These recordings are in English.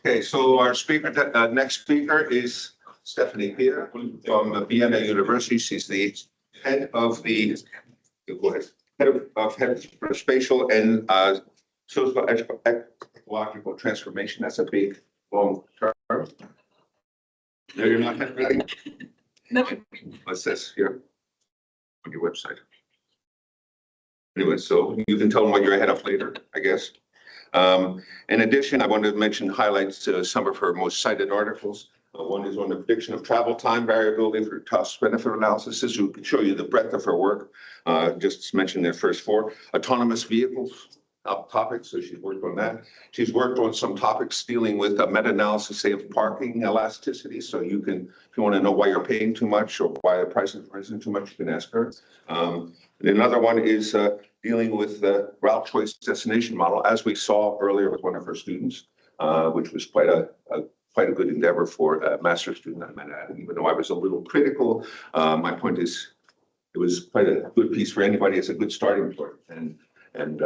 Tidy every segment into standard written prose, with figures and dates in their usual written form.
Okay, so our speaker, next speaker is Stefanie from Vienna University. She's the head of the head of spatial and social ecological transformation. That's a big long term. No, you're not head ready? No. What's this here on your website? Anyway, so you can tell them what you're ahead of later, I guess. In addition, I wanted to mention highlights some of her most cited articles. One is on the prediction of travel time variability for cost-benefit analysis. This will show you the breadth of her work. Just mention the first four. Autonomous vehicles topics, so she's worked on that. She's worked on some topics dealing with a meta-analysis, say, of parking elasticity. So you can, if you want to know why you're paying too much or why the price is rising too much, you can ask her. And another one is dealing with the route choice destination model, as we saw earlier with one of her students, which was quite a good endeavor for a master's student, I might add. Even though I was a little critical, my point is it was quite a good piece for anybody. It's a good starting point. And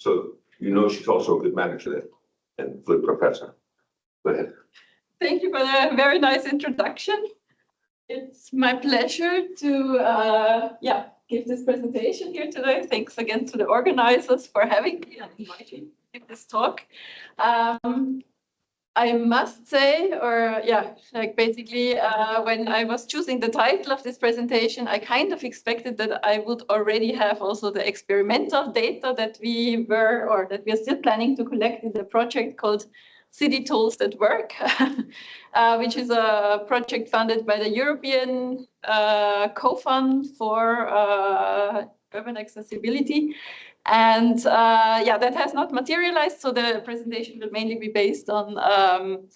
so, you know, she's also a good manager and good professor. Go ahead. Thank you for the very nice introduction. It's my pleasure to give this presentation here today. Thanks again to the organizers for having me and inviting me to give this talk. I must say, basically, when I was choosing the title of this presentation, I kind of expected that I would already have also the experimental data that we are still planning to collect in the project called City Tools That Work, which is a project funded by the European Co-Fund for Urban Accessibility. And that has not materialized, so the presentation will mainly be based on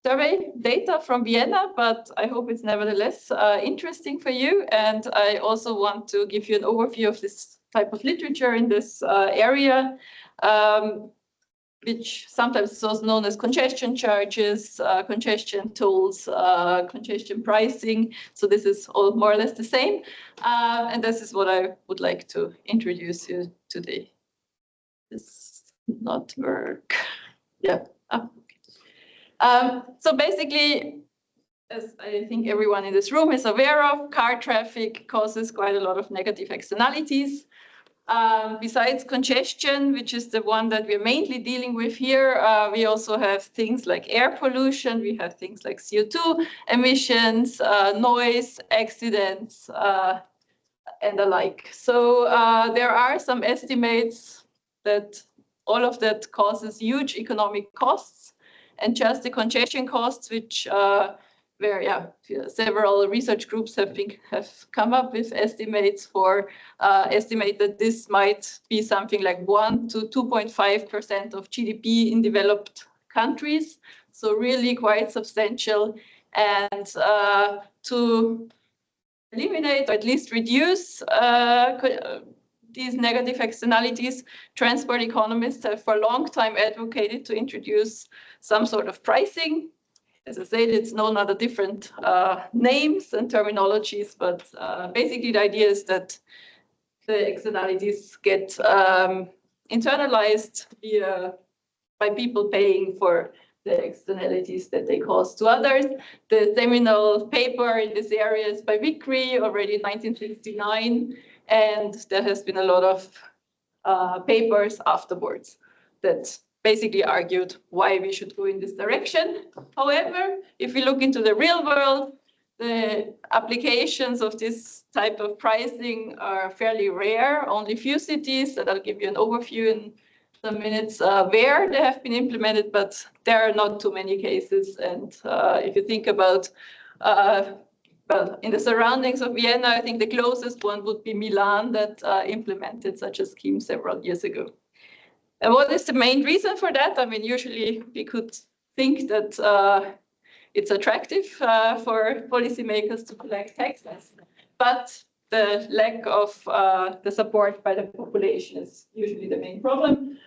survey data from Vienna, but I hope it's nevertheless interesting for you. And I also want to give you an overview of this type of literature in this area, which sometimes is also known as congestion charges, congestion tools, congestion pricing. So this is all more or less the same. And this is what I would like to introduce you today. This did not work. Yeah. Oh, okay. So basically, as I think everyone in this room is aware of, car traffic causes quite a lot of negative externalities. Besides congestion, which is the one that we're mainly dealing with here, we also have things like air pollution, we have things like CO2 emissions, noise, accidents, and the like. So there are some estimates that all of that causes huge economic costs, and just the congestion costs, which several research groups have come up with estimates for estimate that this might be something like 1 to 2.5% of GDP in developed countries. So really quite substantial. And to eliminate or at least reduce these negative externalities, transport economists have for a long time advocated to introduce some sort of pricing. As I said, it's known under different names and terminologies, but basically the idea is that the externalities get internalized by people paying for the externalities that they cause to others. The seminal paper in this area is by Vickrey, already in 1969, and there has been a lot of papers afterwards that basically argued why we should go in this direction. However, if we look into the real world, the applications of this type of pricing are fairly rare. Only few cities, that I'll give you an overview in some minutes, where they have been implemented, but there are not too many cases. And if you think about, in the surroundings of Vienna, I think the closest one would be Milan that implemented such a scheme several years ago. And what is the main reason for that? I mean, usually we could think that it's attractive for policymakers to collect taxes, but the lack of the support by the population is usually the main problem.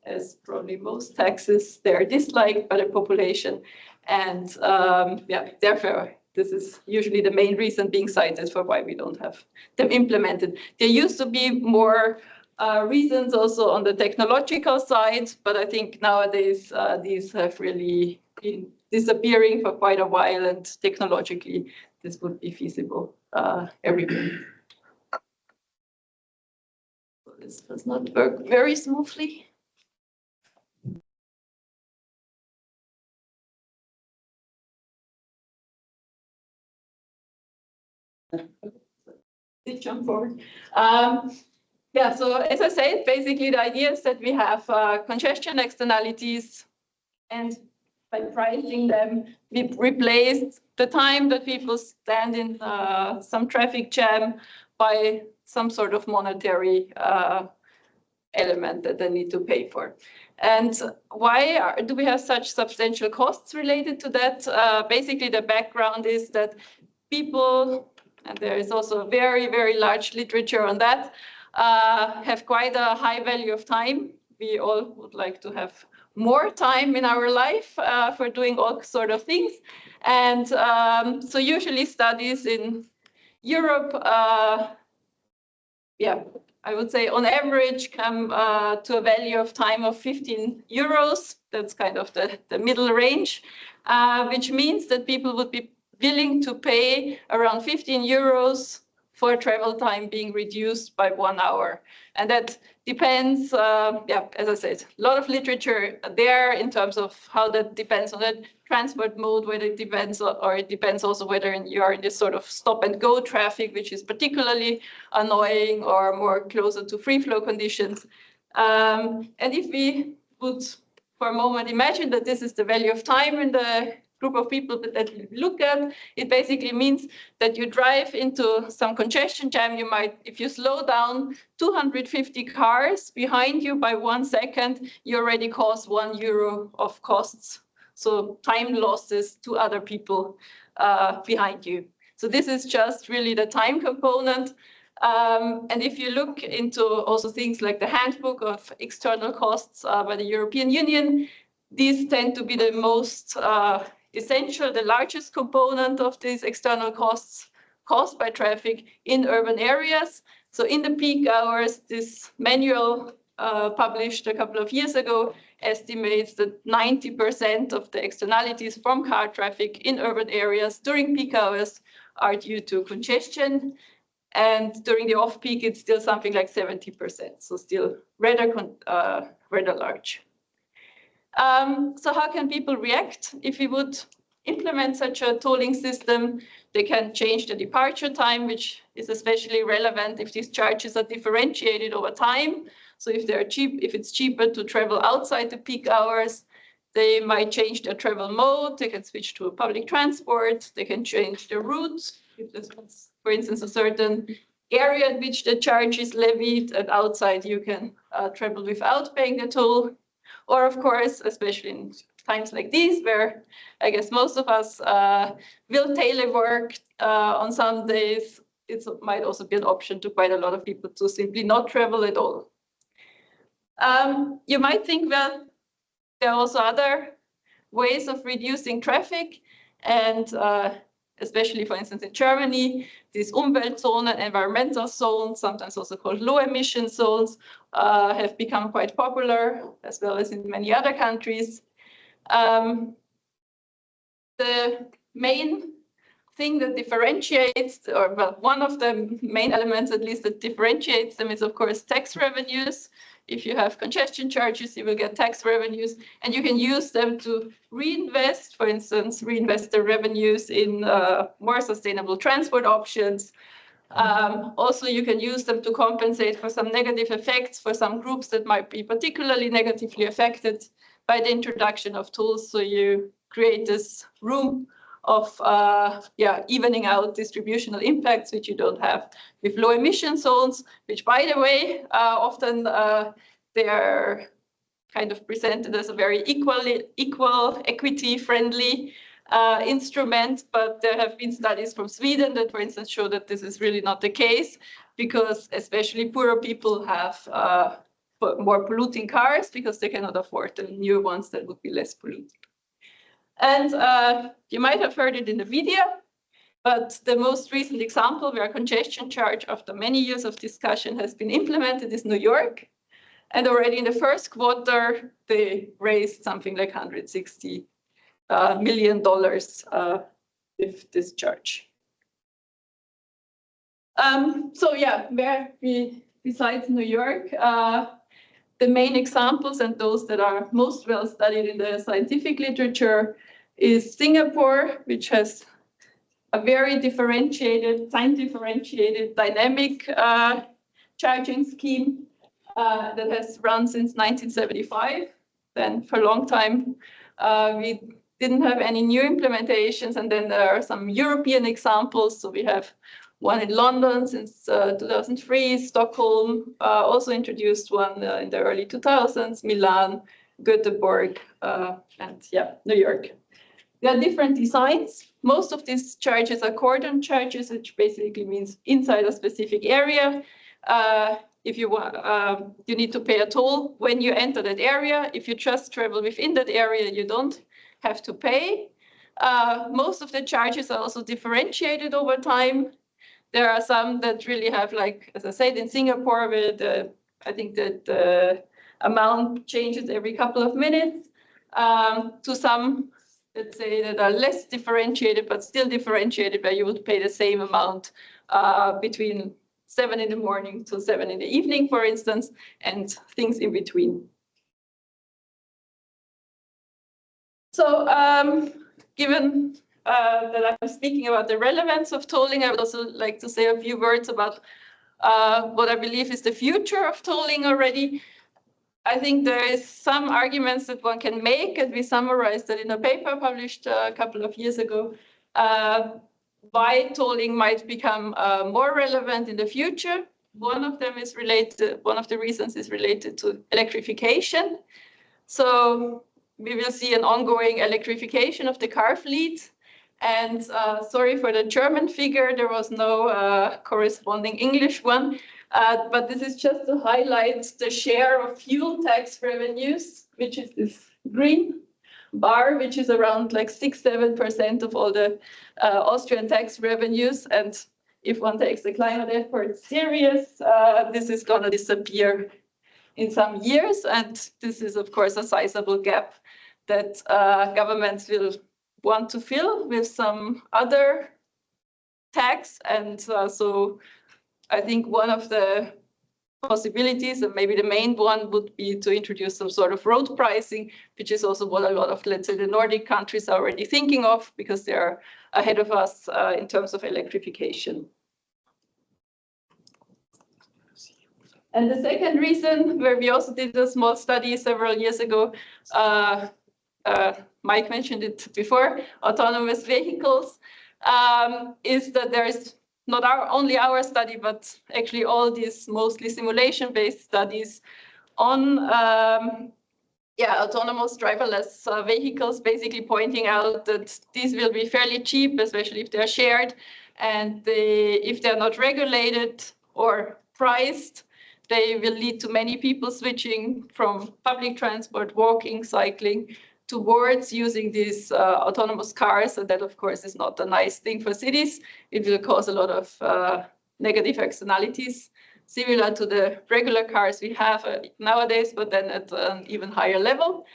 As probably most taxes, they are disliked by the population. And therefore, this is usually the main reason being cited for why we don't have them implemented. There used to be more reasons also on the technological side, but I think nowadays these have really been disappearing for quite a while, and technologically this would be feasible everywhere. So this does not work very smoothly. Jump forward. Yeah, so as I said, basically the idea is that we have congestion externalities, and by pricing them, we replace the time that people stand in some traffic jam by some sort of monetary element that they need to pay for. And why do we have such substantial costs related to that? Basically, the background is that people, and there is also a very, very large literature on that, have quite a high value of time. We all would like to have more time in our life for doing all sort of things. And so usually studies in Europe, yeah, I would say on average come to a value of time of 15 euros. That's kind of the middle range, which means that people would be willing to pay around 15 euros for travel time being reduced by 1 hour. And that depends, yeah, as I said, a lot of literature there in terms of how that depends on the transport mode, whether it depends, or it depends also whether you are in this sort of stop and go traffic, which is particularly annoying, or more closer to free flow conditions. And if we would for a moment imagine that this is the value of time in the group of people that you look at, it basically means that you drive into some congestion jam. You might, if you slow down 250 cars behind you by 1 second, you already cause €1 of costs. So time losses to other people behind you. So this is just really the time component. And if you look into also things like the handbook of external costs by the European Union, these tend to be the most essential, the largest component of these external costs caused by traffic in urban areas. So in the peak hours, this manual published a couple of years ago estimates that 90% of the externalities from car traffic in urban areas during peak hours are due to congestion. And during the off-peak, it's still something like 70%, so still rather large. So how can people react? If we would implement such a tolling system, they can change the departure time, which is especially relevant if these charges are differentiated over time. So if they're cheap, if it's cheaper to travel outside the peak hours, they might change their travel mode. They can switch to a public transport. They can change their route. If there's, for instance, a certain area at which the charge is levied, and outside you can travel without paying the toll. Or of course, especially in times like these, where I guess most of us will telework on some days, it might also be an option to quite a lot of people to simply not travel at all. You might think, well, there are also other ways of reducing traffic, and especially, for instance, in Germany, these Umweltzonen, environmental zones, sometimes also called low-emission zones, have become quite popular, as well as in many other countries. The main thing that differentiates, or well, one of the main elements at least that differentiates them is, of course, tax revenues. If you have congestion charges, you will get tax revenues, and you can use them to reinvest, for instance, reinvest the revenues in more sustainable transport options. Also, you can use them to compensate for some negative effects for some groups that might be particularly negatively affected by the introduction of tolls. So you create this room of evening out distributional impacts, which you don't have with low emission zones, which, by the way, often they are kind of presented as a very equal, equity-friendly instrument. But there have been studies from Sweden that, for instance, show that this is really not the case, because especially poorer people have more polluting cars because they cannot afford the new ones that would be less polluting. And you might have heard it in the media. But the most recent example where congestion charge after many years of discussion has been implemented is New York. And already in the first quarter, they raised something like $160 million with this charge. So yeah, besides New York, the main examples and those that are most well studied in the scientific literature is Singapore, which has a very differentiated, time-differentiated, dynamic charging scheme that has run since 1975. Then for a long time, we didn't have any new implementations. And then there are some European examples. So we have one in London since 2003, Stockholm also introduced one in the early 2000s, Milan, Göteborg, and yeah, New York. There are different designs. Most of these charges are cordon charges, which basically means inside a specific area. If you want, you need to pay a toll when you enter that area. If you just travel within that area, you don't have to pay. Most of the charges are also differentiated over time. There are some that really have, like, as I said, in Singapore, where I think that the amount changes every couple of minutes, to some, let's say, that are less differentiated, but still differentiated, where you would pay the same amount between 7 in the morning to 7 in the evening, for instance, and things in between. So given that I'm speaking about the relevance of tolling, I would also like to say a few words about what I believe is the future of tolling already. I think there is some arguments that one can make, and we summarized that in a paper published a couple of years ago, why tolling might become more relevant in the future. One of them is related, one of the reasons is related to electrification. So we will see an ongoing electrification of the car fleet. And sorry for the German figure, there was no corresponding English one. But this is just to highlight the share of fuel tax revenues, which is this green bar, which is around like 6-7% of all the Austrian tax revenues. And if one takes the climate effort serious, this is going to disappear in some years. And this is, of course, a sizable gap that governments will want to fill with some other tax. And so I think one of the possibilities, and maybe the main one, would be to introduce some sort of road pricing, which is also what a lot of, let's say, the Nordic countries are already thinking of, because they are ahead of us in terms of electrification. And the second reason, where we also did a small study several years ago, Mike mentioned it before, autonomous vehicles, is that there is not only our study, but actually all these mostly simulation-based studies on autonomous driverless vehicles, basically pointing out that these will be fairly cheap, especially if they're shared, and if they're not regulated or priced, they will lead to many people switching from public transport, walking, cycling, towards using these autonomous cars. And that, of course, is not a nice thing for cities. It will cause a lot of negative externalities, similar to the regular cars we have nowadays, but then at an even higher level.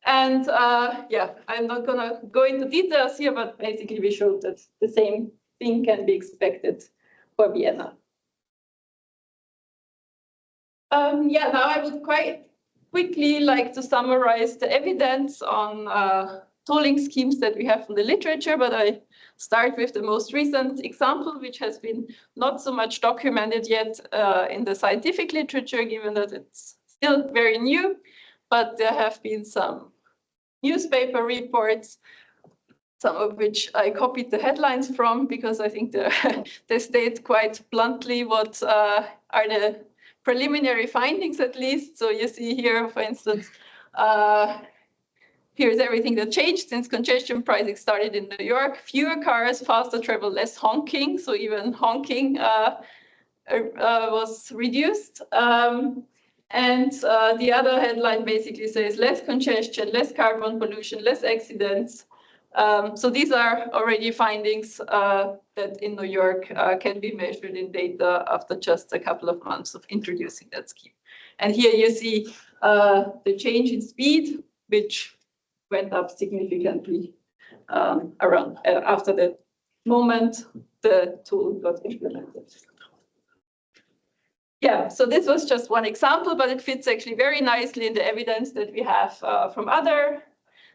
And I'm not going to go into details here, but basically we showed that the same thing can be expected for Vienna. Now I would quite quickly like to summarize the evidence on tolling schemes that we have from the literature, but I start with the most recent example, which has been not so much documented yet in the scientific literature, given that it's still very new, but there have been some newspaper reports, some of which I copied the headlines from, because I think they state quite bluntly what are the preliminary findings, at least. So you see here, for instance, here's everything that changed since congestion pricing started in New York. Fewer cars, faster travel, less honking. So even honking was reduced. And the other headline basically says less congestion, less carbon pollution, less accidents, So these are already findings that in New York can be measured in data after just a couple of months of introducing that scheme. And here you see the change in speed, which went up significantly around after the moment the tool got implemented. Yeah, so this was just one example, but it fits actually very nicely in the evidence that we have from other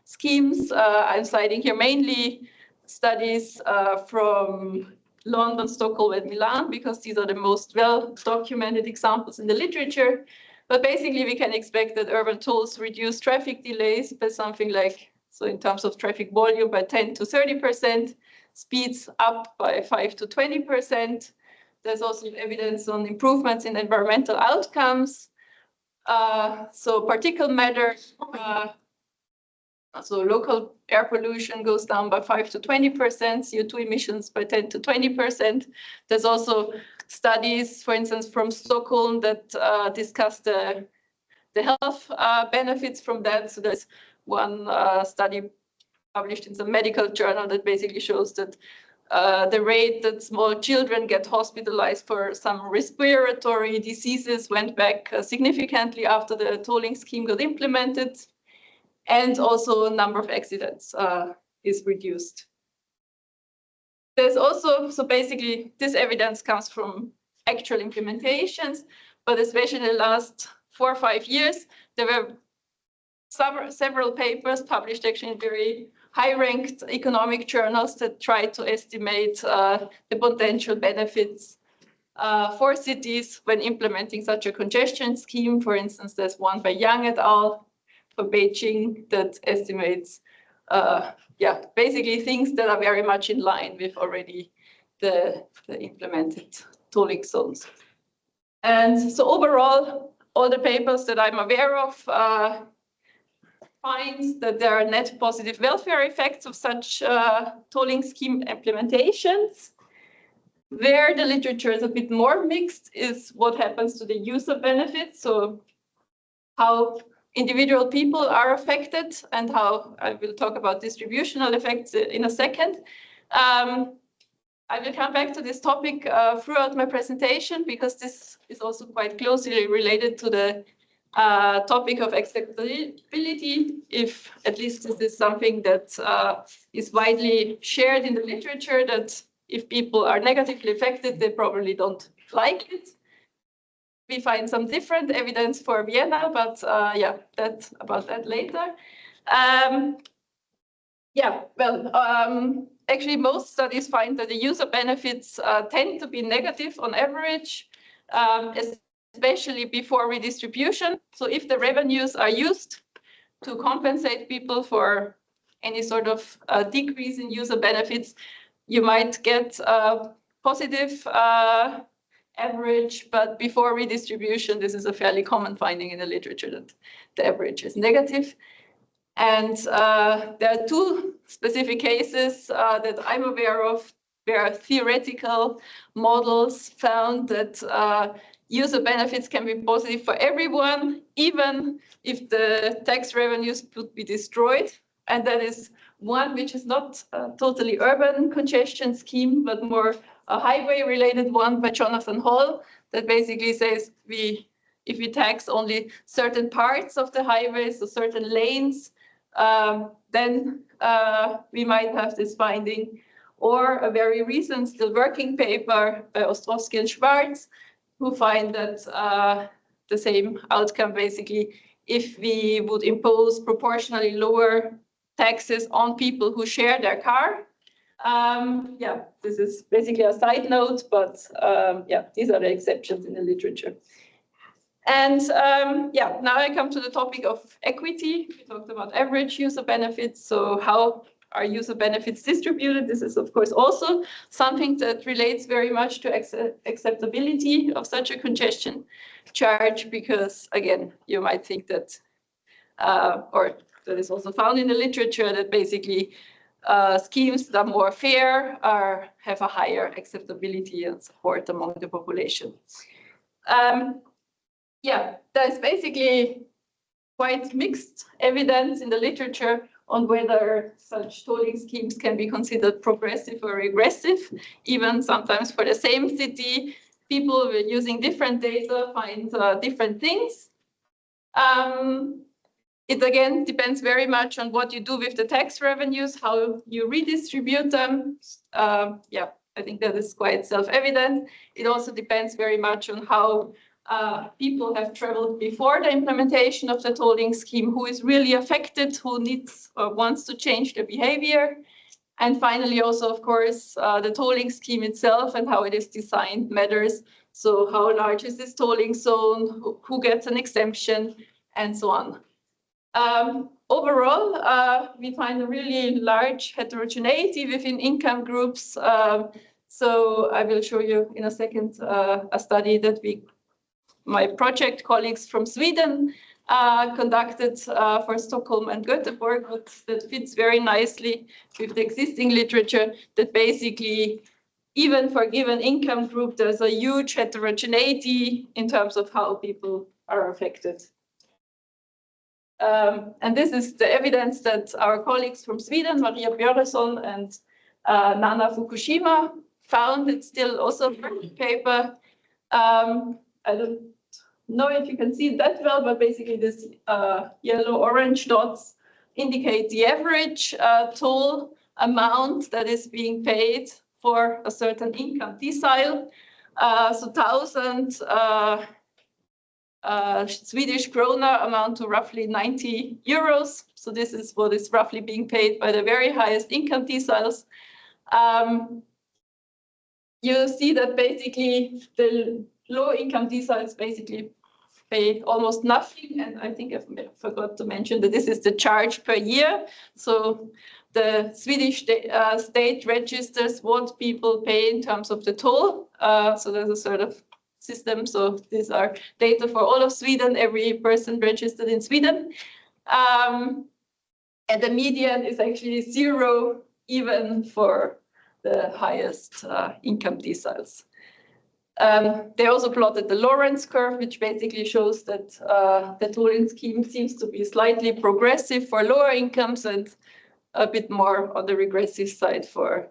schemes. I'm citing here mainly studies from London, Stockholm, and Milan, because these are the most well-documented examples in the literature. But basically, we can expect that urban tolls reduce traffic delays by something like, so in terms of traffic volume, by 10 to 30%, speeds up by 5 to 20%. There's also evidence on improvements in environmental outcomes. So particulate matter, so local air pollution goes down by 5 to 20%, CO2 emissions by 10 to 20%. There's also studies, for instance, from Stockholm that discuss the health benefits from that. So there's one study published in some medical journal that basically shows that the rate that small children get hospitalized for some respiratory diseases went back significantly after the tolling scheme got implemented. And also number of accidents is reduced. There's also, so basically this evidence comes from actual implementations, but especially in the last 4 or 5 years, there were several papers published actually in very high-ranked economic journals that tried to estimate the potential benefits for cities when implementing such a congestion scheme. For instance, there's one by Yang et al. For Beijing that estimates, basically things that are very much in line with already the implemented tolling zones. And so overall, all the papers that I'm aware of find that there are net positive welfare effects of such tolling scheme implementations. Where the literature is a bit more mixed is what happens to the user benefits. So how individual people are affected and how I will talk about distributional effects in a second. I will come back to this topic throughout my presentation because this is also quite closely related to the topic of acceptability, if at least this is something that is widely shared in the literature, that if people are negatively affected, they probably don't like it. We find some different evidence for Vienna, but about that later. Actually, most studies find that the user benefits tend to be negative on average, especially before redistribution. So if the revenues are used to compensate people for any sort of decrease in user benefits, you might get a positive average, but before redistribution, this is a fairly common finding in the literature that the average is negative. And there are 2 specific cases that I'm aware of where theoretical models found that user benefits can be positive for everyone, even if the tax revenues would be destroyed. And that is one which is not a totally urban congestion scheme, but more a highway-related one by Jonathan Hall that basically says if we tax only certain parts of the highways, so certain lanes, then we might have this finding. Or a very recent, still working paper by Ostrowski and Schwarz, who find that the same outcome basically if we would impose proportionally lower taxes on people who share their car. This is basically a side note, but these are the exceptions in the literature. And now I come to the topic of equity. We talked about average user benefits. So how are user benefits distributed? This is, of course, also something that relates very much to acceptability of such a congestion charge, because, again, you might think that, or that is also found in the literature, that basically schemes that are more fair have a higher acceptability and support among the population. There's basically quite mixed evidence in the literature on whether such tolling schemes can be considered progressive or regressive. Even sometimes for the same city, people using different data find different things. It again depends very much on what you do with the tax revenues, how you redistribute them. Yeah, I think that is quite self-evident. It also depends very much on how people have traveled before the implementation of the tolling scheme, who is really affected, who needs or wants to change their behavior. And finally, also, of course, the tolling scheme itself and how it is designed matters. So how large is this tolling zone, who gets an exemption, and so on. Overall, we find a really large heterogeneity within income groups. So I will show you in a second a study that my project colleagues from Sweden conducted for Stockholm and Göteborg, but that fits very nicely with the existing literature that basically, even for a given income group, there's a huge heterogeneity in terms of how people are affected. And this is the evidence that our colleagues from Sweden, Maria Björnesson and Nana Fukushima, found. It's still also a paper. I don't know if you can see it that well, but basically this yellow-orange dots indicate the average toll amount that is being paid for a certain income decile. So 1,000 Swedish krona amount to roughly 90 euros. So this is what is roughly being paid by the very highest income deciles. You see that basically the low income deciles basically pay almost nothing. And I think I forgot to mention that this is the charge per year. So the Swedish state registers what people pay in terms of the toll. So there's a sort of system. So these are data for all of Sweden, every person registered in Sweden. And the median is actually 0 even for the highest income deciles. They also plotted the Lorenz curve, which basically shows that the tolling scheme seems to be slightly progressive for lower incomes and a bit more on the regressive side for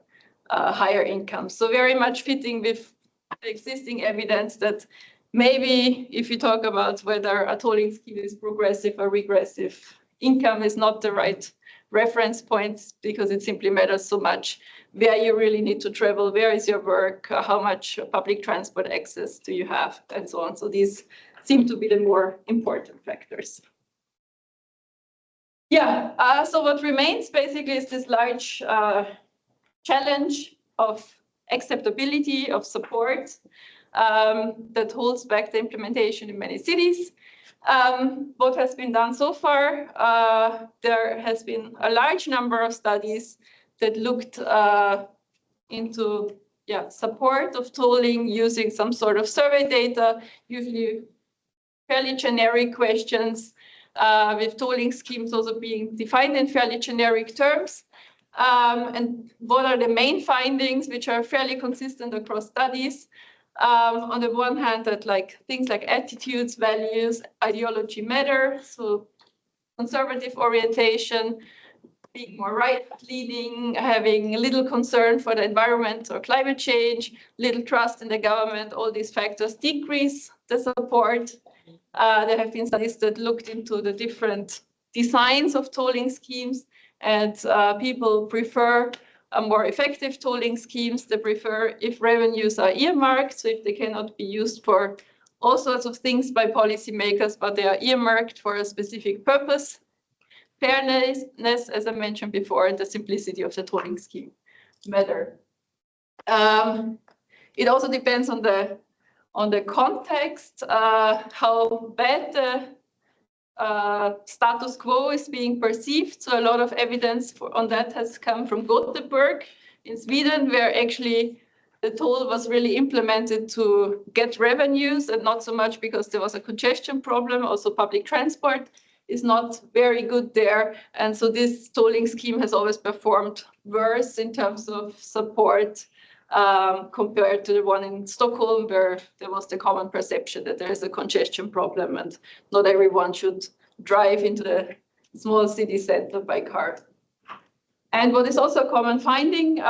higher incomes. So very much fitting with the existing evidence that maybe if you talk about whether a tolling scheme is progressive or regressive, income is not the right reference point because it simply matters so much where you really need to travel, where is your work, how much public transport access do you have, and so on. So these seem to be the more important factors. Yeah, so what remains basically is this large challenge of acceptability, of support that holds back the implementation in many cities. What has been done so far, there has been a large number of studies that looked into support of tolling using some sort of survey data, usually fairly generic questions, with tolling schemes also being defined in fairly generic terms. And what are the main findings, which are fairly consistent across studies? On the one hand, that things like attitudes, values, ideology matter. So conservative orientation, being more right-leaning, having little concern for the environment or climate change, little trust in the government, all these factors decrease the support. There have been studies that looked into the different designs of tolling schemes, and people prefer more effective tolling schemes. They prefer if revenues are earmarked, so if they cannot be used for all sorts of things by policymakers, but they are earmarked for a specific purpose. Fairness, as I mentioned before, and the simplicity of the tolling scheme matter. It also depends on the context, how bad the status quo is being perceived. So a lot of evidence on that has come from Gothenburg in Sweden, where actually the toll was really implemented to get revenues and not so much because there was a congestion problem. Also public transport is not very good there. And so this tolling scheme has always performed worse in terms of support compared to the one in Stockholm, where there was the common perception that there is a congestion problem and not everyone should drive into the small city center by car. And what is also a common finding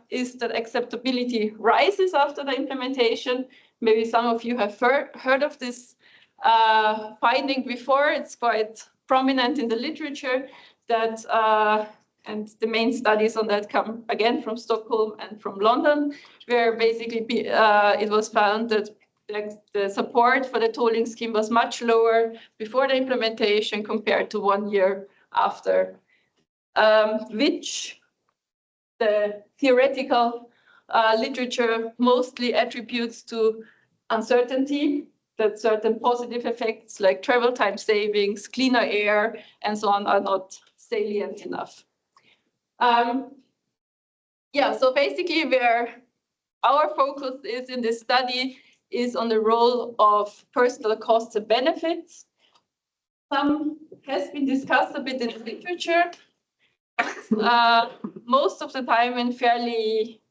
is that acceptability rises after the implementation. Maybe some of you have heard of this finding before. It's quite prominent in the literature that, and the main studies on that come again from Stockholm and from London, where basically it was found that the support for the tolling scheme was much lower before the implementation compared to 1 year after, which the theoretical literature mostly attributes to uncertainty, that certain positive effects like travel time savings, cleaner air, and so on are not salient enough. Yeah, so basically where our focus is in this study is on the role of personal costs and benefits. Some has been discussed a bit in the literature, most of the time in fairly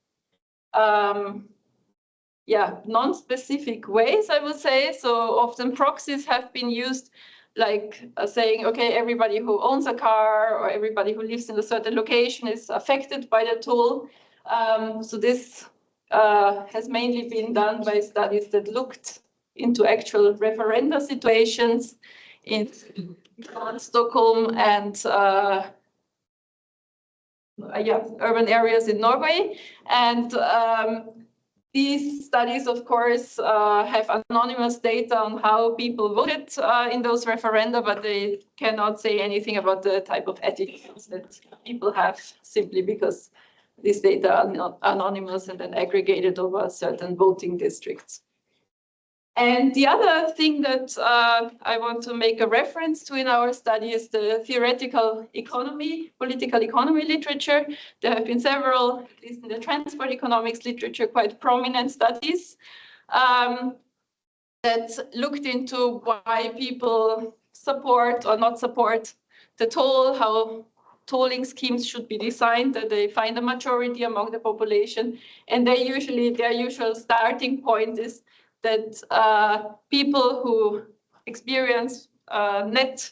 non-specific ways, I would say. So often proxies have been used, like saying, okay, everybody who owns a car or everybody who lives in a certain location is affected by the toll. So this has mainly been done by studies that looked into actual referenda situations in Stockholm and urban areas in Norway. And these studies, of course, have anonymous data on how people voted in those referenda, but they cannot say anything about the type of attitudes that people have, simply because these data are not anonymous and then aggregated over certain voting districts. And the other thing that I want to make a reference to in our study is the theoretical economy, political economy literature. There have been several, at least in the transport economics literature, quite prominent studies that looked into why people support or not support the toll, how tolling schemes should be designed, that they find a majority among the population. And their usual starting point is that people who experience net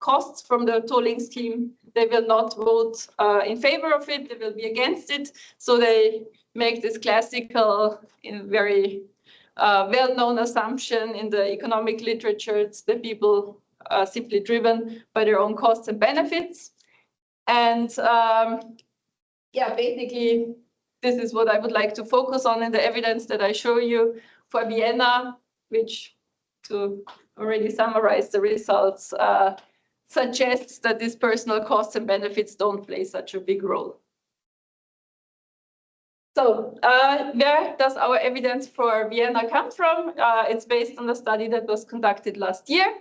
costs from the tolling scheme, they will not vote in favor of it, they will be against it. So they make this classical, very well-known assumption in the economic literature. It's that people are simply driven by their own costs and benefits. And basically, this is what I would like to focus on in the evidence that I show you for Vienna, which, to already summarize the results, suggests that these personal costs and benefits don't play such a big role. So where does our evidence for Vienna come from? It's based on a study that was conducted last year.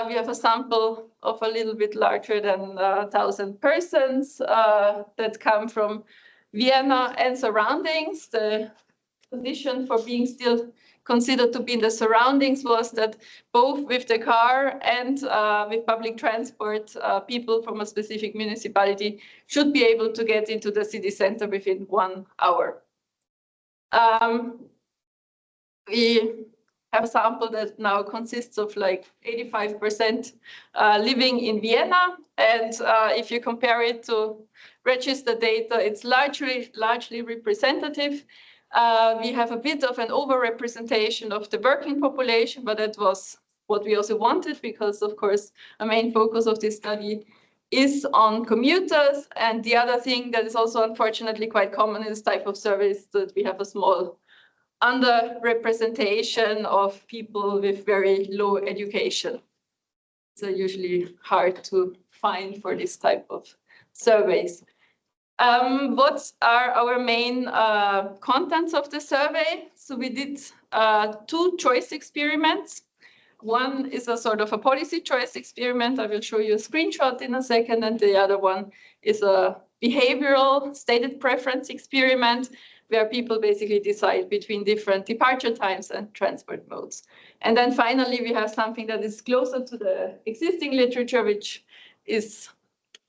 We have a sample of a little bit larger than 1,000 persons that come from Vienna and surroundings. The condition for being still considered to be in the surroundings was that both with the car and with public transport, people from a specific municipality should be able to get into the city center within 1 hour. We have a sample that now consists of like 85% living in Vienna. And if you compare it to register data, it's largely representative. We have a bit of an overrepresentation of the working population, but that was what we also wanted, because of course, a main focus of this study is on commuters. And the other thing that is also unfortunately quite common in this type of survey is that we have a small underrepresentation of people with very low education. It's usually hard to find for this type of surveys. What are our main contents of the survey? So we did 2 choice experiments. One is a sort of a policy choice experiment. I will show you a screenshot in a second. And the other one is a behavioral stated preference experiment, where people basically decide between different departure times and transport modes. And then finally, we have something that is closer to the existing literature, which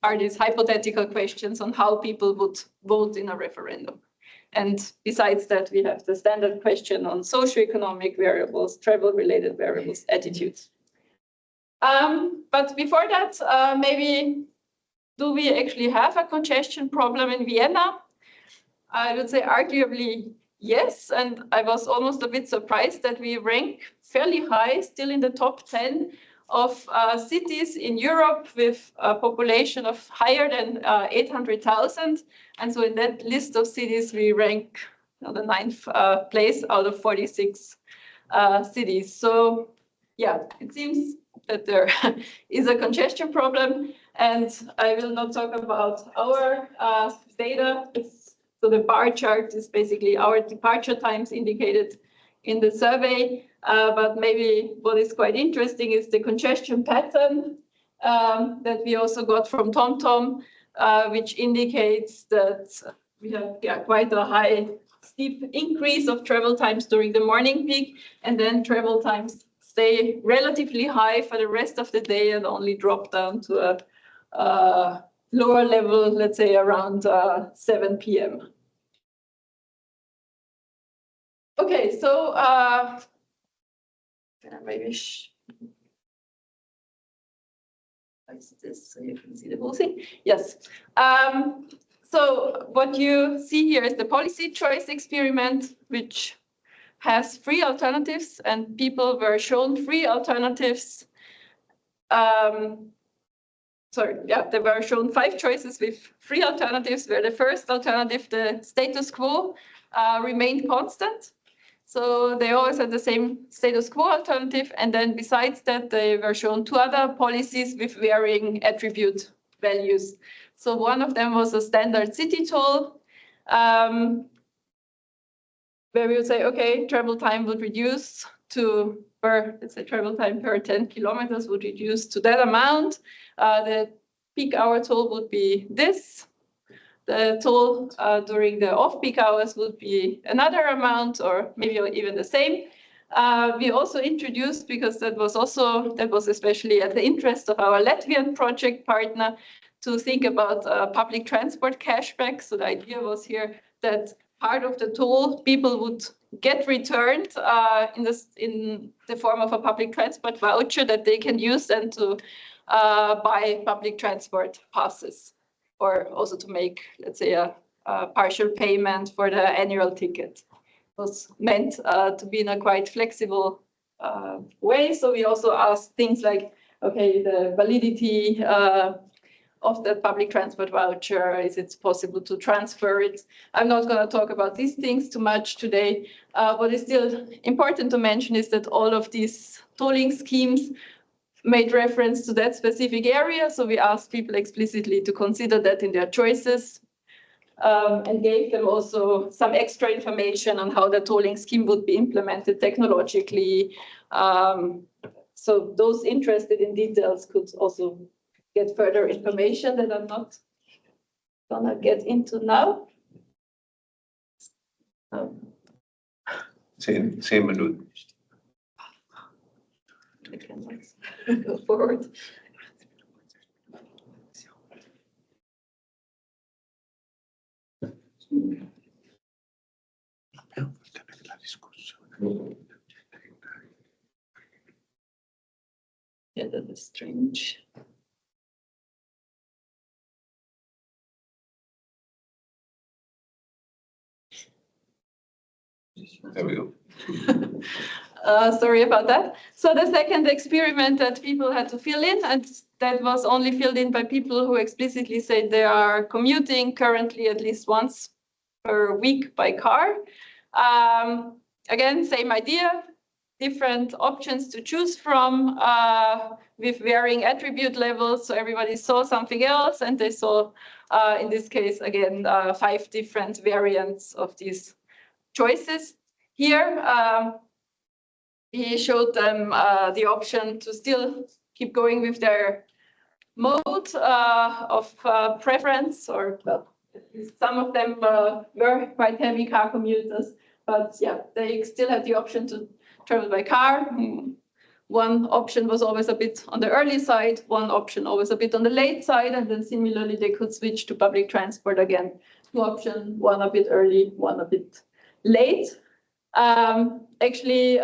are these hypothetical questions on how people would vote in a referendum. And besides that, we have the standard question on socioeconomic variables, travel-related variables, attitudes. But before that, maybe do we actually have a congestion problem in Vienna? I would say arguably yes, and I was almost a bit surprised that we rank fairly high, still in the top 10 of cities in Europe with a population of higher than 800,000. And so in that list of cities, we rank the 9th place out of 46 cities. So yeah, it seems that there is a congestion problem, and I will not talk about our data. So the bar chart is basically our departure times indicated in the survey, but maybe what is quite interesting is the congestion pattern that we also got from TomTom, which indicates that we have quite a high steep increase of travel times during the morning peak, and then travel times stay relatively high for the rest of the day and only drop down to a lower level, let's say around 7 p.m. Okay, so maybe is this so you can see the whole thing? Yes. So what you see here is the policy choice experiment, which has 3 alternatives, and people were shown 3 alternatives. They were shown 5 choices with 3 alternatives, where the first alternative, the status quo, remained constant. So they always had the same status quo alternative. And then besides that, they were shown 2 other policies with varying attribute values. So one of them was a standard city toll, where we would say, okay, travel time would reduce to let's say travel time per 10 kilometers would reduce to that amount. The peak hour toll would be this. The toll during the off-peak hours would be another amount, or maybe even the same. We also introduced, because that was especially at the interest of our Latvian project partner, to think about public transport cashback. So the idea was here that part of the toll people would get returned in the form of a public transport voucher that they can use then to buy public transport passes, or also to make, let's say, a partial payment for the annual ticket. It was meant to be in a quite flexible way. So we also asked things like, okay, the validity of the public transport voucher, is it possible to transfer it? I'm not going to talk about these things too much today. What is still important to mention is that all of these tolling schemes made reference to that specific area. So we asked people explicitly to consider that in their choices, and gave them also some extra information on how the tolling scheme would be implemented technologically. So those interested in details could also get further information that I'm not gonna get into now. Same minute. I cannot go forward. Yeah, that is strange. There we go. Sorry about that. So the second experiment that people had to fill in, and that was only filled in by people who explicitly said they are commuting currently at least once per week by car. Again, same idea, different options to choose from with varying attribute levels. So everybody saw something else, and they saw, in this case, again, 5 different variants of these choices. Here, we showed them the option to still keep going with their mode of preference, or well, some of them were quite heavy car commuters, but yeah, they still had the option to travel by car. One option was always a bit on the early side, one option always a bit on the late side, and then similarly they could switch to public transport again. 2 options, one a bit early, one a bit late. Actually,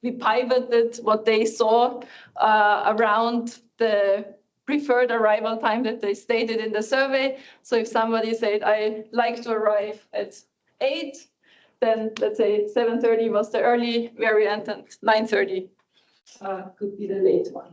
we pivoted what they saw around the preferred arrival time that they stated in the survey. So if somebody said, I like to arrive at 8, then let's say 7:30 was the early variant and 9:30 could be the late one.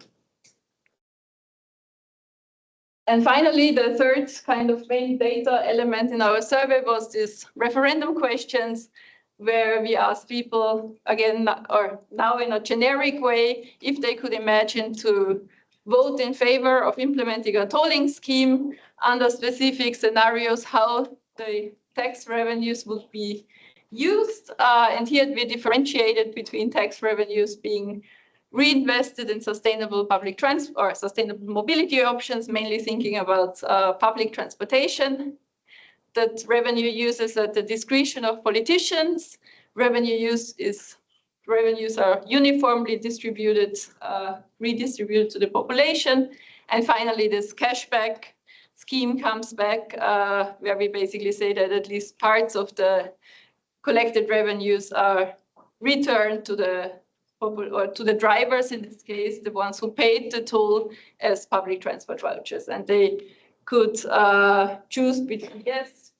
And finally, the third kind of main data element in our survey was this referendum questions, where we asked people, again, or now in a generic way, if they could imagine to vote in favor of implementing a tolling scheme under specific scenarios, how the tax revenues would be used. And here we differentiated between tax revenues being reinvested in sustainable public transport or sustainable mobility options, mainly thinking about public transportation. That revenue use is at the discretion of politicians. Revenues are uniformly distributed, redistributed to the population. And finally, this cashback scheme comes back, where we basically say that at least parts of the collected revenues are returned to the drivers, in this case, the ones who paid the toll, as public transport vouchers. And they could choose between, yes,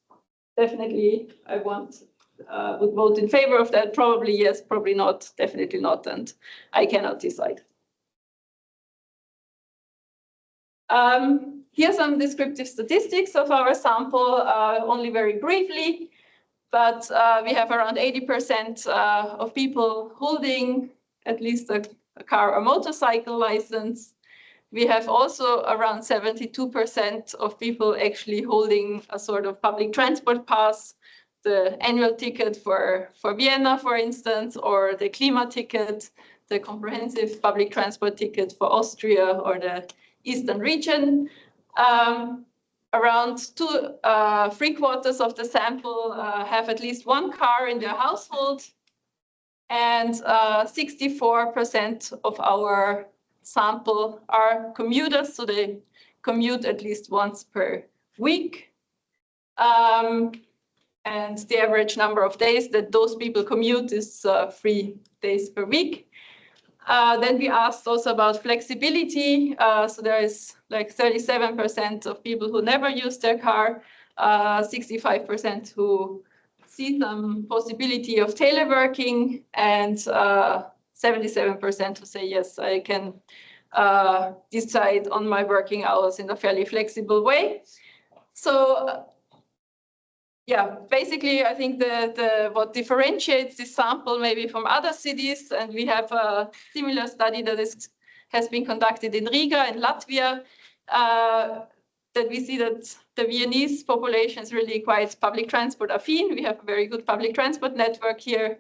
definitely, I would vote in favor of that, probably yes, probably not, definitely not, and I cannot decide. Here's some descriptive statistics of our sample, only very briefly, but we have around 80% of people holding at least a car or motorcycle license. We have also around 72% of people actually holding a sort of public transport pass, the annual ticket for Vienna, for instance, or the Klima ticket, the comprehensive public transport ticket for Austria or the Eastern region. Around 3/4 of the sample have at least one car in their household, and 64% of our sample are commuters, so they commute at least once per week. And the average number of days that those people commute is 3 days per week. Then we asked also about flexibility. So there is like 37% of people who never use their car, 65% who see some possibility of teleworking, and 77% who say, yes, I can decide on my working hours in a fairly flexible way. So yeah, basically, I think what differentiates this sample maybe from other cities, and we have a similar study that has been conducted in Riga in Latvia, that we see that the Viennese population is really quite public transport affine. We have a very good public transport network here.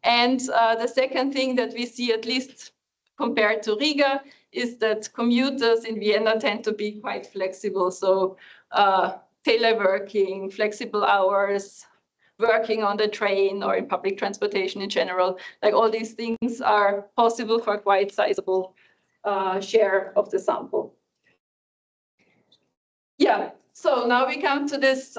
And the second thing that we see, at least compared to Riga, is that commuters in Vienna tend to be quite flexible. So teleworking, flexible hours, working on the train or in public transportation in general, like all these things are possible for a quite sizable share of the sample. Yeah, so now we come to this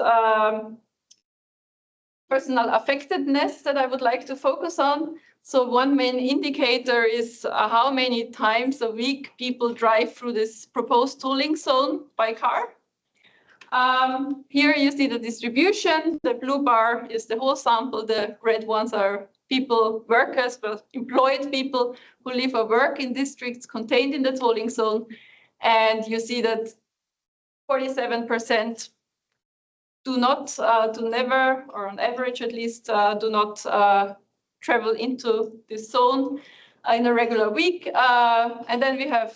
personal affectedness that I would like to focus on. So one main indicator is how many times a week people drive through this proposed tolling zone by car. Here you see the distribution. The blue bar is the whole sample. The red ones are people, workers, but employed people who live or work in districts contained in the tolling zone. And you see that 47% do not, do never, or on average at least, do not travel into this zone in a regular week. And then we have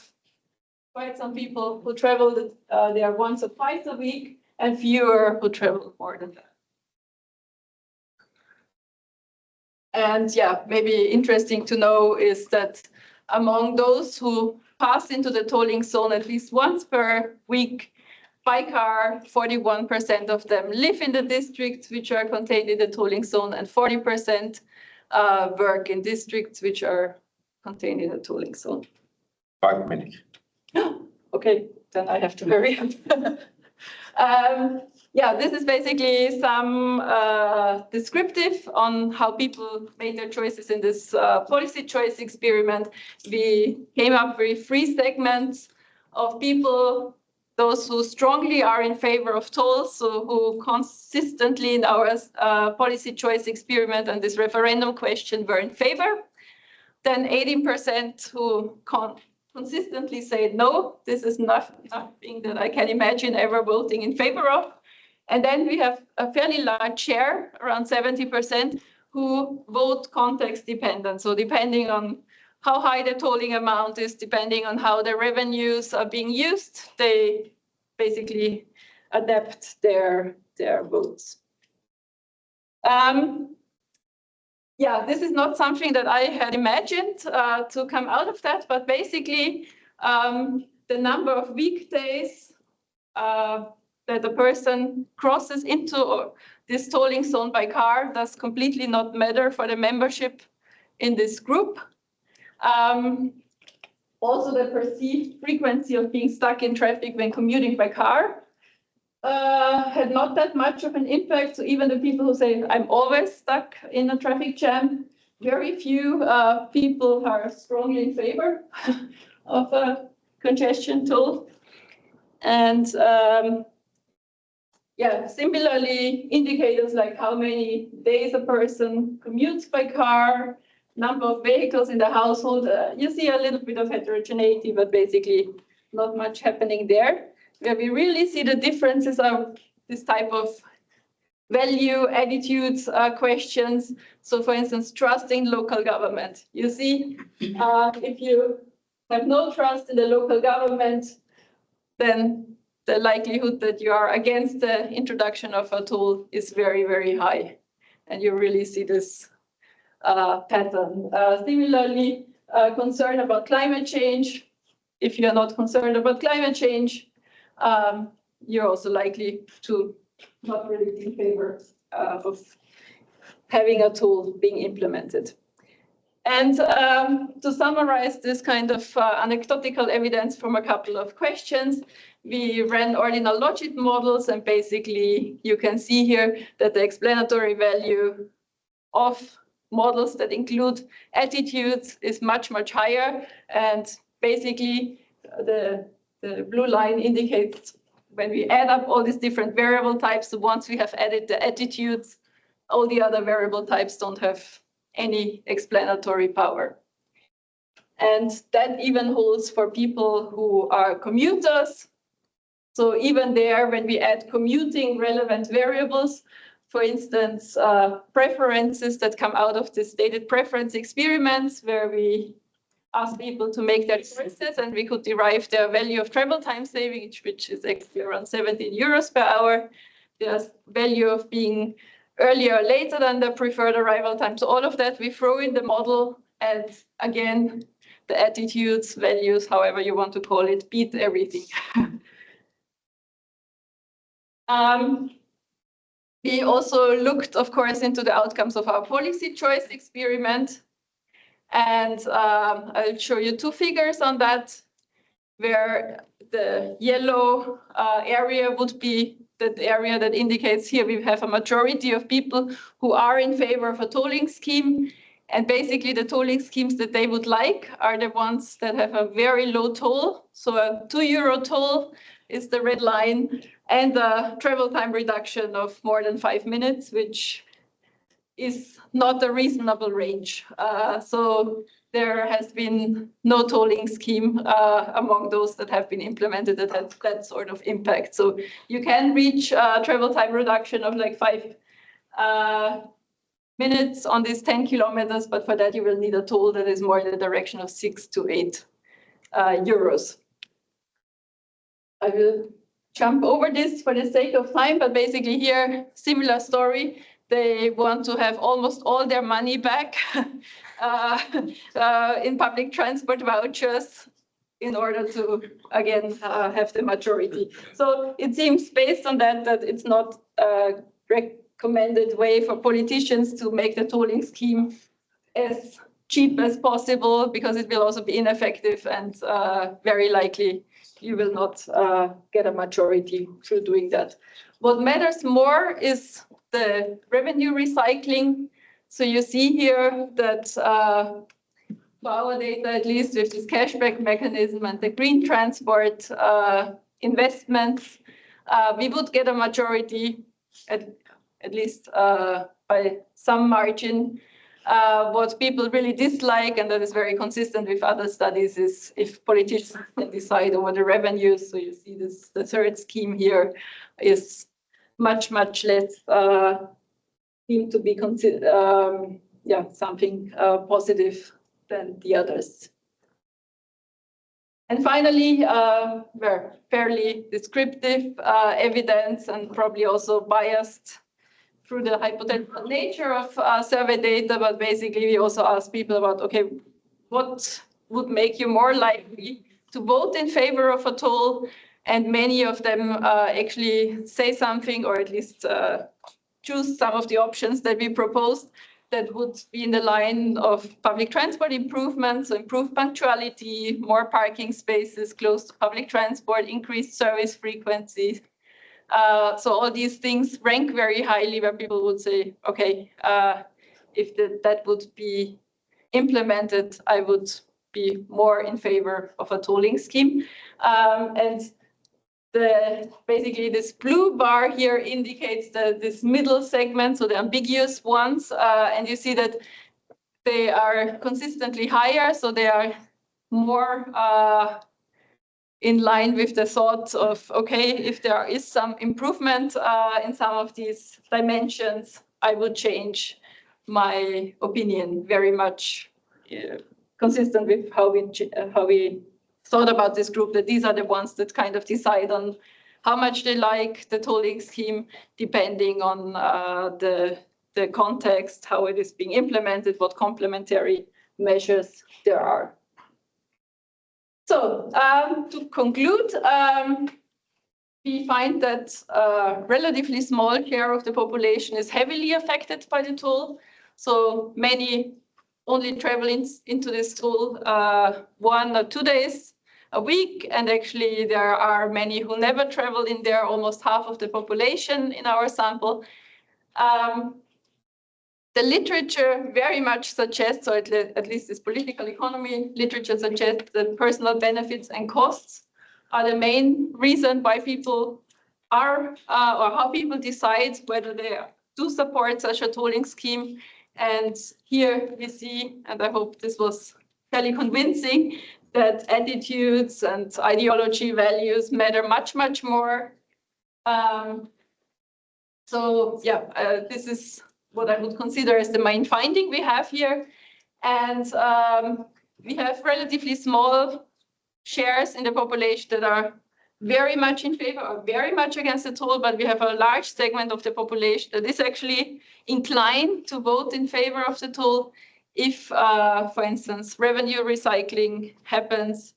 quite some people who travel there once or twice a week, and fewer who travel more than that. And yeah, maybe interesting to know is that among those who pass into the tolling zone at least once per week by car, 41% of them live in the districts which are contained in the tolling zone, and 40% work in districts which are contained in the tolling zone. 5 minutes. Okay, then I have to hurry up. Yeah, this is basically some descriptive on how people made their choices in this policy choice experiment. We came up with 3 segments. of people, those who strongly are in favor of tolls, so who consistently in our policy choice experiment and this referendum question were in favor. Then 18% who consistently said no, this is nothing that I can imagine ever voting in favor of. And then we have a fairly large share, around 70%, who vote context dependent. So depending on how high the tolling amount is, depending on how the revenues are being used, they basically adapt their votes. Yeah, this is not something that I had imagined to come out of that, but basically the number of weekdays that a person crosses into this tolling zone by car does completely not matter for the membership in this group. Also, the perceived frequency of being stuck in traffic when commuting by car had not that much of an impact. So even the people who say, I'm always stuck in a traffic jam, very few people are strongly in favor of a congestion toll. And yeah, similarly, indicators like how many days a person commutes by car, number of vehicles in the household, you see a little bit of heterogeneity, but basically not much happening there. Where we really see the differences of this type of value, attitudes, questions. So for instance, trust in local government. You see, if you have no trust in the local government, then the likelihood that you are against the introduction of a tool is very, very high. And you really see this pattern. Similarly, concern about climate change. If you're not concerned about climate change, you're also likely to not really be in favor of having a tool being implemented. And to summarize this kind of anecdotal evidence from a couple of questions, we ran ordinal logic models, and basically you can see here that the explanatory value of models that include attitudes is much, much higher. And basically the blue line indicates when we add up all these different variable types, so once we have added the attitudes, all the other variable types don't have any explanatory power. And that even holds for people who are commuters. So even there, when we add commuting relevant variables, for instance, preferences that come out of the stated preference experiments, where we ask people to make their choices, and we could derive their value of travel time saving, which is actually around 17 euros per hour. There's value of being earlier or later than the preferred arrival time. So all of that we throw in the model, and again, the attitudes, values, however you want to call it, beat everything. We also looked, of course, into the outcomes of our policy choice experiment. And I'll show you two figures on that, where the yellow area would be that area that indicates here we have a majority of people who are in favor of a tolling scheme. And basically the tolling schemes that they would like are the ones that have a very low toll. So a 2 euro toll is the red line, and a travel time reduction of more than 5 minutes, which is not a reasonable range. So there has been no tolling scheme among those that have been implemented that has that sort of impact. So you can reach travel time reduction of like 5 minutes on these 10 kilometers, but for that you will need a toll that is more in the direction of 6 to 8 euros. I will jump over this for the sake of time, but basically here, similar story. They want to have almost all their money back in public transport vouchers in order to, again, have the majority. So it seems based on that it's not a recommended way for politicians to make the tolling scheme as cheap as possible, because it will also be ineffective and very likely you will not get a majority through doing that. What matters more is the revenue recycling. So you see here that for our data, at least with this cashback mechanism and the green transport investments, we would get a majority, at least by some margin. What people really dislike, and that is very consistent with other studies, is if politicians can decide over the revenues. So you see this, the third scheme here is much less seem to be considered, something positive than the others. And finally, fairly descriptive evidence, and probably also biased through the hypothetical nature of survey data, but basically we also ask people about, okay, what would make you more likely to vote in favor of a toll? And many of them actually say something, or at least choose some of the options that we proposed that would be in the line of public transport improvements, so improved punctuality, more parking spaces close to public transport, increased service frequencies. So all these things rank very highly, where people would say, okay, if that would be implemented, I would be more in favor of a tolling scheme. And basically this blue bar here indicates this middle segment, so the ambiguous ones, and you see that they are consistently higher, so they are more in line with the thought of, okay, if there is some improvement in some of these dimensions, I would change my opinion very much, consistent with how we thought about this group, that these are the ones that kind of decide on how much they like the tolling scheme, depending on the context, how it is being implemented, what complementary measures there are. So to conclude, we find that a relatively small share of the population is heavily affected by the toll. So many only travel into this toll 1 or 2 days a week, and actually there are many who never travel in there, almost half of the population in our sample. The literature very much suggests, or at least this political economy literature suggests, that personal benefits and costs are the main reason why people are, or how people decide whether they do support such a tolling scheme. And here we see, and I hope this was fairly convincing, that attitudes and ideology values matter much more. This is what I would consider as the main finding we have here. And we have relatively small shares in the population that are very much in favor or very much against the toll, but we have a large segment of the population that is actually inclined to vote in favor of the toll if, for instance, revenue recycling happens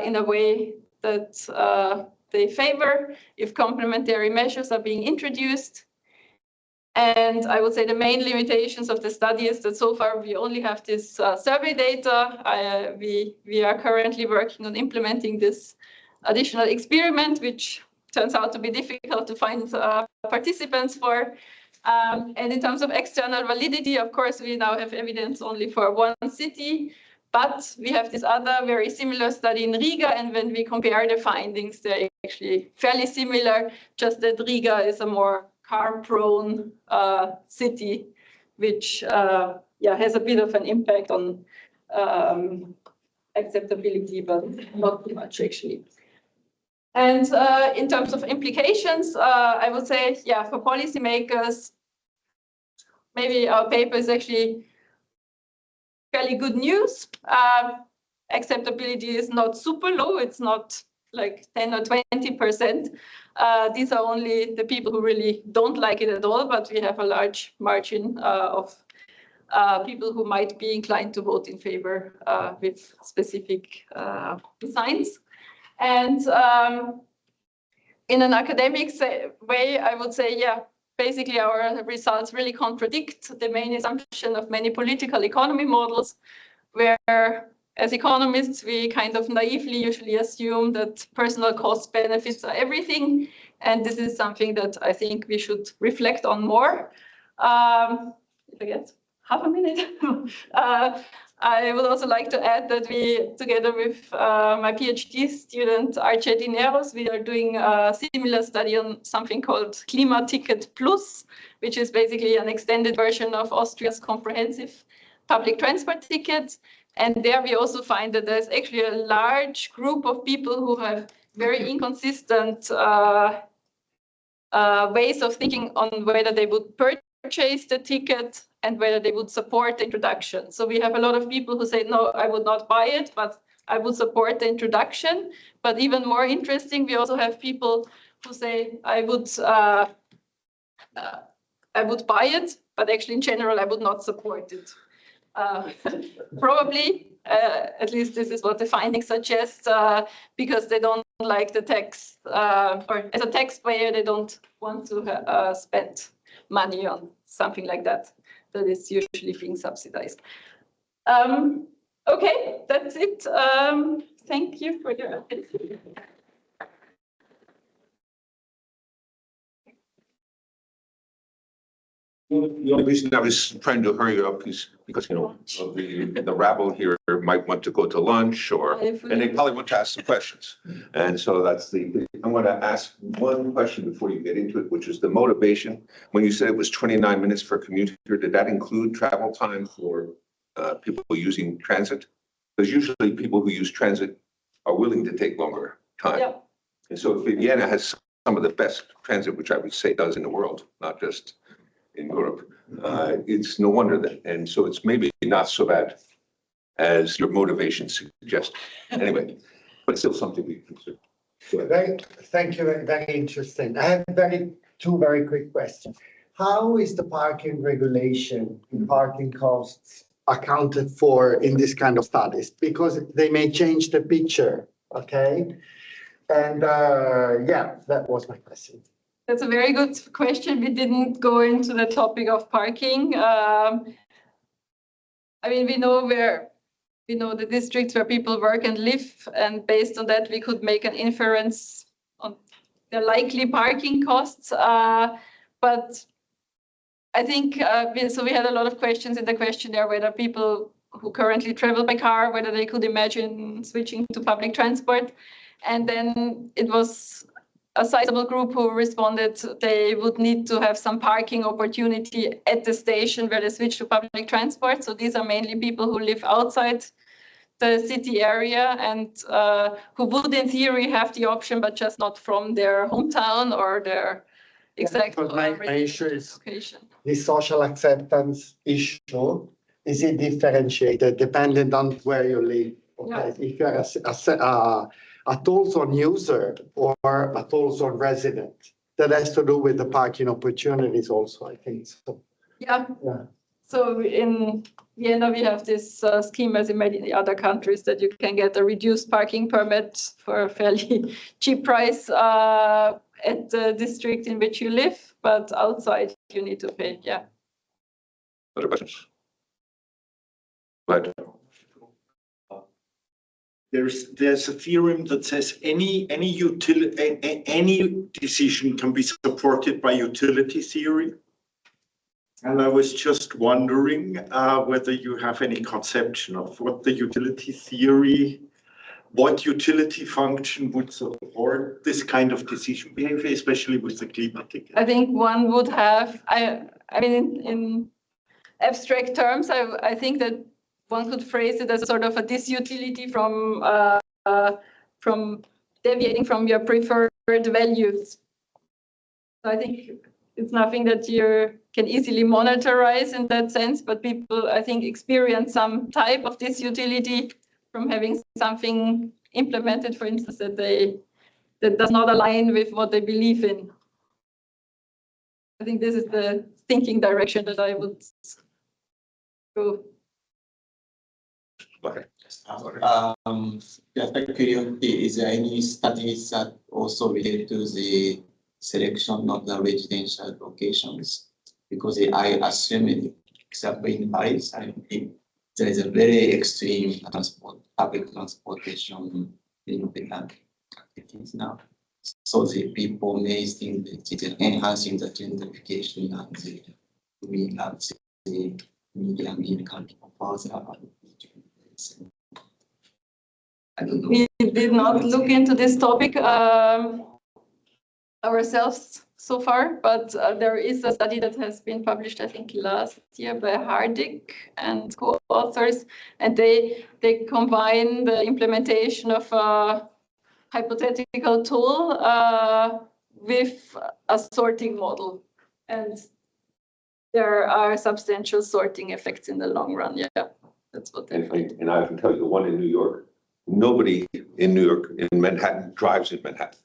in a way that they favor, if complementary measures are being introduced. And I would say the main limitations of the study is that so far we only have this survey data. We are currently working on implementing this additional experiment, which turns out to be difficult to find participants for. And in terms of external validity, of course, we now have evidence only for one city, but we have this other very similar study in Riga, and when we compare the findings, they're actually fairly similar, just that Riga is a more car-prone city, which has a bit of an impact on acceptability, but not too much actually. And in terms of implications, I would say, for policymakers, maybe our paper is actually fairly good news. Acceptability is not super low. It's not like 10 or 20%. These are only the people who really don't like it at all, but we have a large margin of people who might be inclined to vote in favor with specific designs. And in an academic way, I would say, basically our results really contradict the main assumption of many political economy models, where as economists, we kind of naively usually assume that personal cost benefits are everything. And this is something that I think we should reflect on more. half a minute. I would also like to add that we, together with my PhD student, Arce Dineros, we are doing a similar study on something called Klimaticket Plus, which is basically an extended version of Austria's comprehensive public transport ticket. And there we also find that there's actually a large group of people who have very inconsistent ways of thinking on whether they would purchase the ticket and whether they would support the introduction. So we have a lot of people who say, no, I would not buy it, but I would support the introduction. But even more interesting, we also have people who say, I would buy it, but actually in general, I would not support it. Probably, at least this is what the findings suggest, because they don't like the tax, or as a taxpayer, they don't want to spend money on something like that is usually being subsidized. Okay, that's it. Thank you for your attention. The only reason I was trying to hurry up is because, the rabble here might want to go to lunch and they probably want to ask some questions. And so I'm going to ask one question before you get into it, which is the motivation. When you said it was 29 minutes for a commuter, did that include travel time for people using transit? Because usually people who use transit are willing to take longer time. Yeah. And so if Vienna has some of the best transit, which I would say does in the world, not just in Europe, it's no wonder that, and so it's maybe not so bad as your motivation suggests. Anyway, but still something we consider. Thank you. Very interesting. I have two very quick questions. How is the parking regulation and parking costs accounted for in this kind of studies? Because they may change the picture. Okay, and yeah, that was my question. That's a very good question. We didn't go into the topic of parking. I mean, we know the districts where people work and live, and based on that, we could make an inference on the likely parking costs. But I think, we had a lot of questions in the questionnaire whether people who currently travel by car, whether they could imagine switching to public transport. And then it was a sizable group who responded they would need to have some parking opportunity at the station where they switch to public transport. So these are mainly people who live outside the city area and who would in theory have the option, but just not from their hometown or their exact my issue is location. The social acceptance issue. Is it differentiated depending on where you live? Okay. Yeah. If you're a toll zone user or a toll zone resident, that has to do with the parking opportunities also, I think. So, yeah. So in Vienna, we have this scheme as in many other countries that you can get a reduced parking permit for a fairly cheap price at the district in which you live, but outside you need to pay, yeah. Other questions? But there's a theorem that says any decision can be supported by utility theory. And I was just wondering whether you have any conception of what utility function would support this kind of decision behavior, especially with the Klimaticket. I think one would have, I mean, in abstract terms, I think that one could phrase it as a sort of a disutility from deviating from your preferred values. So I think it's nothing that you can easily monitorize in that sense, but people, I think, experience some type of disutility from having something implemented, for instance, that does not align with what they believe in. I think this is the thinking direction that I would go. Okay. Just a curiosity, is there any studies that also relate to the selection of the residential locations? Because I assume, except in Paris, I think there is a very extreme public transportation in the activities now. So the people may think that it is enhancing the gentrification and the medium income further. I don't know. We did not look into this topic ourselves so far, but there is a study that has been published, I think, last year by Hardik and co-authors, and they combine the implementation of a hypothetical tool with a sorting model, and there are substantial sorting effects in the long run. Yeah, that's what they find. And I can tell you, the one in New York, nobody in New York, in Manhattan, drives in Manhattan.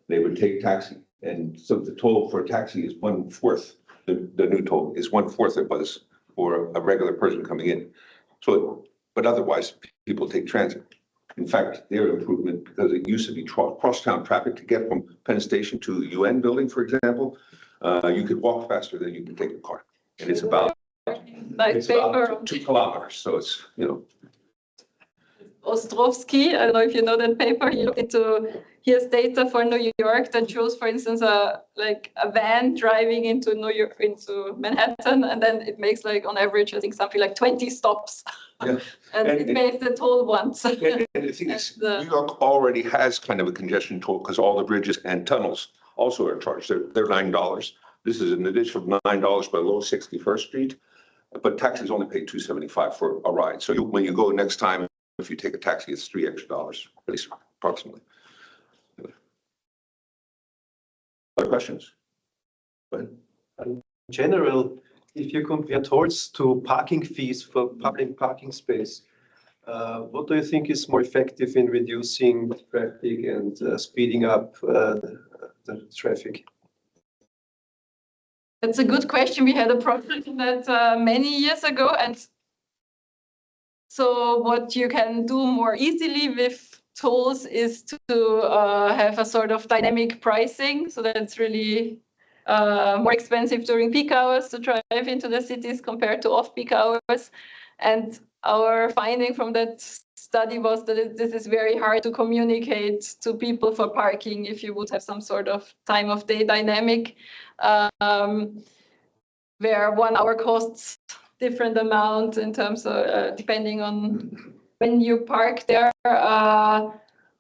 They would take taxi, and so the toll for a taxi is 1/4. The new toll is 1/4 it was for a regular person coming in. So, but otherwise, people take transit. In fact, their improvement, because it used to be crosstown traffic to get from Penn Station to the UN building, for example, you could walk faster than you can take a car. And it's about, Like paper. 2 kilometers, so it's, you know. Ostrovsky, I don't know if you know that paper. He looked into, he has data for New York that shows, for instance, a van driving into New York, into Manhattan, and then it makes like on average, I think something like 20 stops. Yeah. and it makes the toll once. And the thing is, New York already has kind of a congestion toll because all the bridges and tunnels also are charged. They're $9. This is an additional $9 below 61st Street, but taxis only pay $2.75 for a ride. So when you go next time, if you take a taxi, it's $3 extra, at least approximately. Other questions? Go ahead. In general, if you compare tolls to parking fees for public parking space, what do you think is more effective in reducing traffic and speeding up the traffic? That's a good question. We had a project on that many years ago, and so what you can do more easily with tolls is to have a sort of dynamic pricing, so that it's really more expensive during peak hours to drive into the cities compared to off-peak hours. And our finding from that study was that this is very hard to communicate to people for parking if you would have some sort of time of day dynamic, where 1 hour costs different amount in terms of depending on when you park there.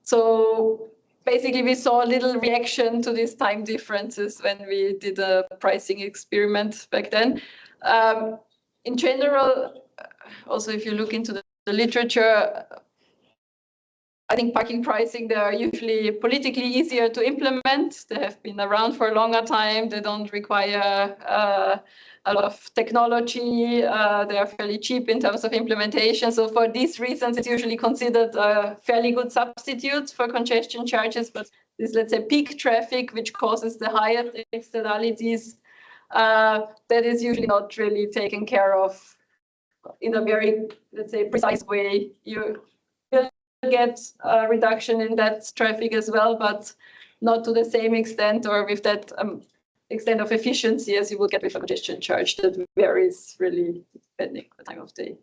So basically we saw a little reaction to these time differences when we did a pricing experiment back then. In general, also if you look into the literature, I think parking pricing, they are usually politically easier to implement. They have been around for a longer time. They don't require a lot of technology. They are fairly cheap in terms of implementation. So for these reasons, it's usually considered a fairly good substitute for congestion charges. But this, let's say, peak traffic, which causes the highest externalities, that is usually not really taken care of in a very, let's say, precise way. You will get a reduction in that traffic as well, but not to the same extent or with that extent of efficiency as you would get with a congestion charge that varies really depending on the time of day.